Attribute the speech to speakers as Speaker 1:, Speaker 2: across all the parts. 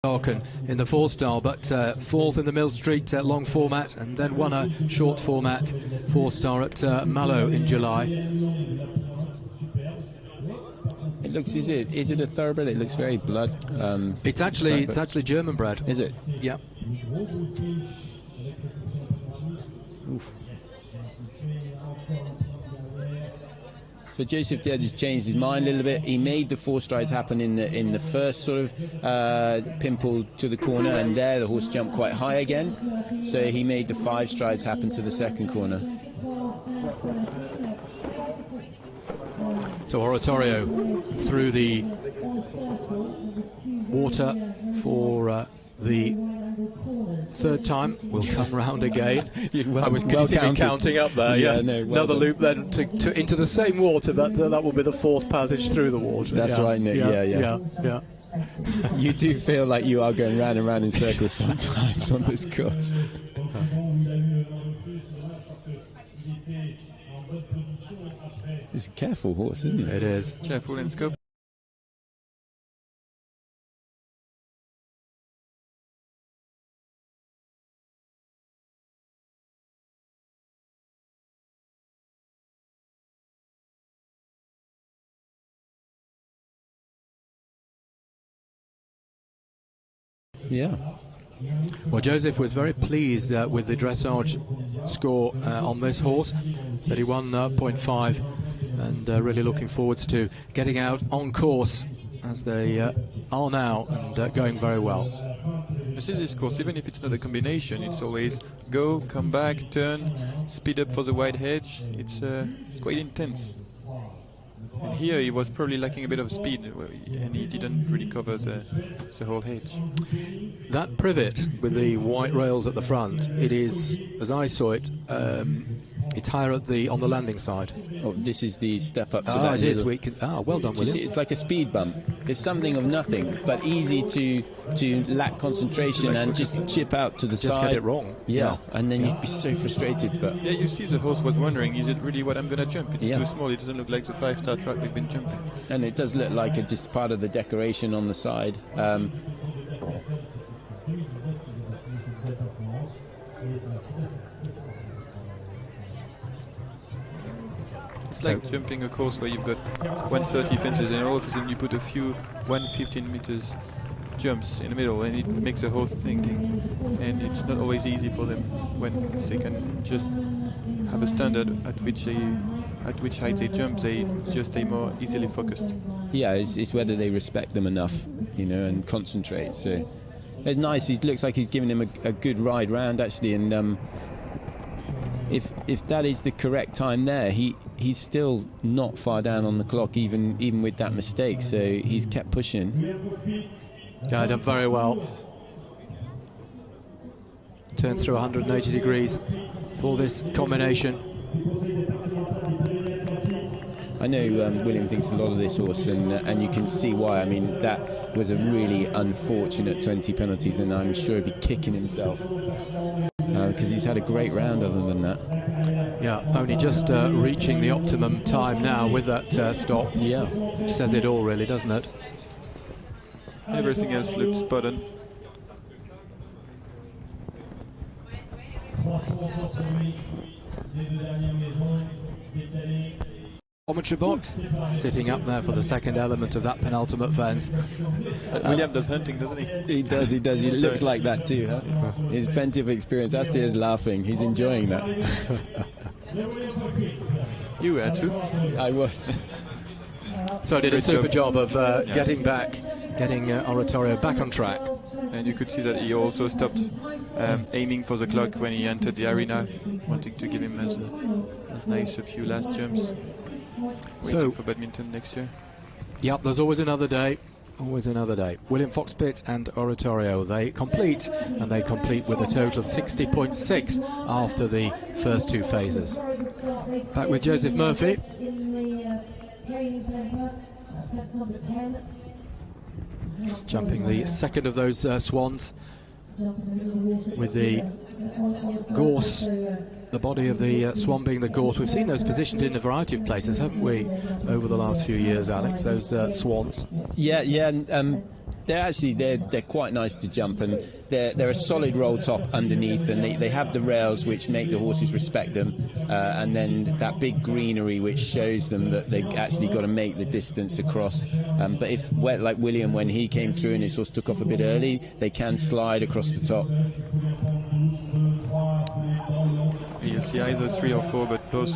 Speaker 1: Larkin in the 4-star, but 4th in the Mill Street long format, and then won a short format 4-star at Mallow in July.
Speaker 2: It looks, is it a thoroughbred? It looks very blood.
Speaker 1: It's actually German bred.
Speaker 2: Is it?
Speaker 1: Yeah.
Speaker 2: Oof. So Joseph Dead has changed his mind a little bit. He made the 4 strides happen in the first sort of pimple to the corner, and there the horse jumped quite high again. So he made the 5 strides happen to the second corner.
Speaker 1: So Oratorio through the water for the 3rd time. Will come round again. I was counting up there.
Speaker 2: Yeah,
Speaker 1: yes.
Speaker 2: No,
Speaker 1: another loop then into the same water. That will be the 4th passage through the water.
Speaker 2: That's right, Nick. Yeah. You do feel like you are going round and round in circles sometimes on this course. It's a careful horse, isn't it?
Speaker 1: It is.
Speaker 3: Careful in scope.
Speaker 2: Yeah.
Speaker 1: Well, Joseph was very pleased with the dressage score on this horse, that he won 0.5, and really looking forwards to getting out on course as they are now, and going very well.
Speaker 3: You see this course, even if it's not a combination, it's always go, come back, turn, speed up for the wide hedge. It's quite intense. And here he was probably lacking a bit of speed, and he didn't really cover the whole hedge.
Speaker 1: That privet with the white rails at the front, it is, as I saw it, it's higher at on the landing side.
Speaker 2: Oh, this is the step up to that.
Speaker 1: It is. Well done, William.
Speaker 2: It's like a speed bump. It's something of nothing, but easy to lack concentration and just chip out to the side.
Speaker 1: Just get it wrong.
Speaker 2: Yeah, and then you'd be so frustrated. But
Speaker 3: yeah, you see the horse was wondering, is it really what I'm going to jump? It's too small. It doesn't look like the 5-star track we've been jumping.
Speaker 2: And it does look like just part of the decoration on the side.
Speaker 3: It's like jumping a course where you've got 130 fences, and all of a sudden you put a few 115 meters jumps in the middle, and it makes the horse think, and it's not always easy for them when they can just have a standard at which height they jump. They just stay more easily focused.
Speaker 2: Yeah, it's whether they respect them enough, and concentrate. So it's nice. It looks like he's giving him a good ride round actually, and if that is the correct time there, he's still not far down on the clock, even with that mistake. So he's kept pushing.
Speaker 1: Done very well. Turned through 180 degrees for this combination.
Speaker 2: I know William thinks a lot of this horse, and you can see why. I mean, that was a really unfortunate 20 penalties, and I'm sure he'd be kicking himself because he's had a great round other than that.
Speaker 1: Yeah, only just reaching the optimum time now with that stop.
Speaker 2: Yeah.
Speaker 1: Says it all, really, doesn't it?
Speaker 3: Everything else looked spot on.
Speaker 1: Commentary box sitting up there for the second element of that penultimate fence.
Speaker 3: William does hunting, doesn't he?
Speaker 2: He does. He looks like that too, huh? He's plenty of experience. Astier's laughing. He's enjoying that.
Speaker 3: You were too.
Speaker 2: I was.
Speaker 1: So did a super job of getting Oratorio back on track.
Speaker 3: And you could see that he also stopped aiming for the clock when he entered the arena, wanting to give him as nice a few last jumps. Waiting for badminton next year.
Speaker 1: Yep, there's always another day. Always another day. William Fox-Pitt and Oratorio, they complete with a total of 60.6 after the first 2 phases. Back with Joseph Murphy. Jumping the second of those swans with the gorse, the the body of the swan being the gorse. We've seen those positioned in a variety of places, haven't we, over the last few years, Alex, those swans?
Speaker 2: Yeah, they're quite nice to jump, and they're a solid roll top underneath, and they have the rails which make the horses respect them, and then that big greenery which shows them that they've actually got to make the distance across. But if, like William, when he came through and his horse took off a bit early, they can slide across the top.
Speaker 3: You'll see either 3 or 4, but both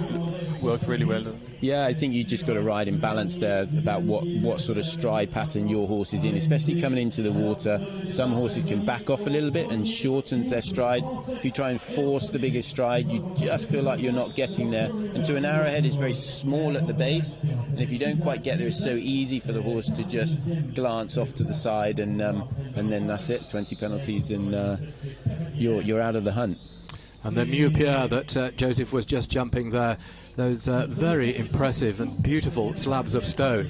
Speaker 3: work really well.
Speaker 2: Yeah, I think you just got to ride in balance there about what sort of stride pattern your horse is in, especially coming into the water. Some horses can back off a little bit and shortens their stride. If you try and force the biggest stride, you just feel like you're not getting there. And to an arrowhead, it's very small at the base, and if you don't quite get there, it's so easy for the horse to just glance off to the side, and then that's it, 20 penalties, and you're out of the hunt.
Speaker 1: And the Mieux Pierre that Joseph was just jumping there, those very impressive and beautiful slabs of stone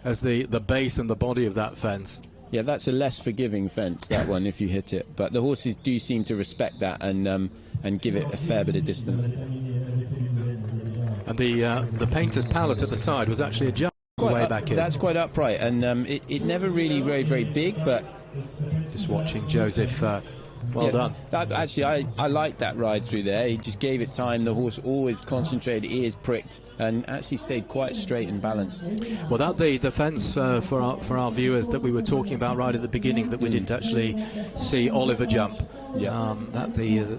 Speaker 1: as the base and the body of that fence.
Speaker 2: Yeah, that's a less forgiving fence, that one, if you hit it. But the horses do seem to respect that and give it a fair bit of distance.
Speaker 1: And the painter's palette at the side was actually a jump way back in.
Speaker 2: That's quite upright, and it never really very, very big, but...
Speaker 1: Just watching Joseph... Well done.
Speaker 2: I liked that ride through there. He just gave it time. The horse always concentrated, ears pricked, and actually stayed quite straight and balanced.
Speaker 1: Well, that the fence for our viewers that we were talking about right at the beginning, that we didn't actually see Oliver jump.
Speaker 2: Yeah.
Speaker 1: That the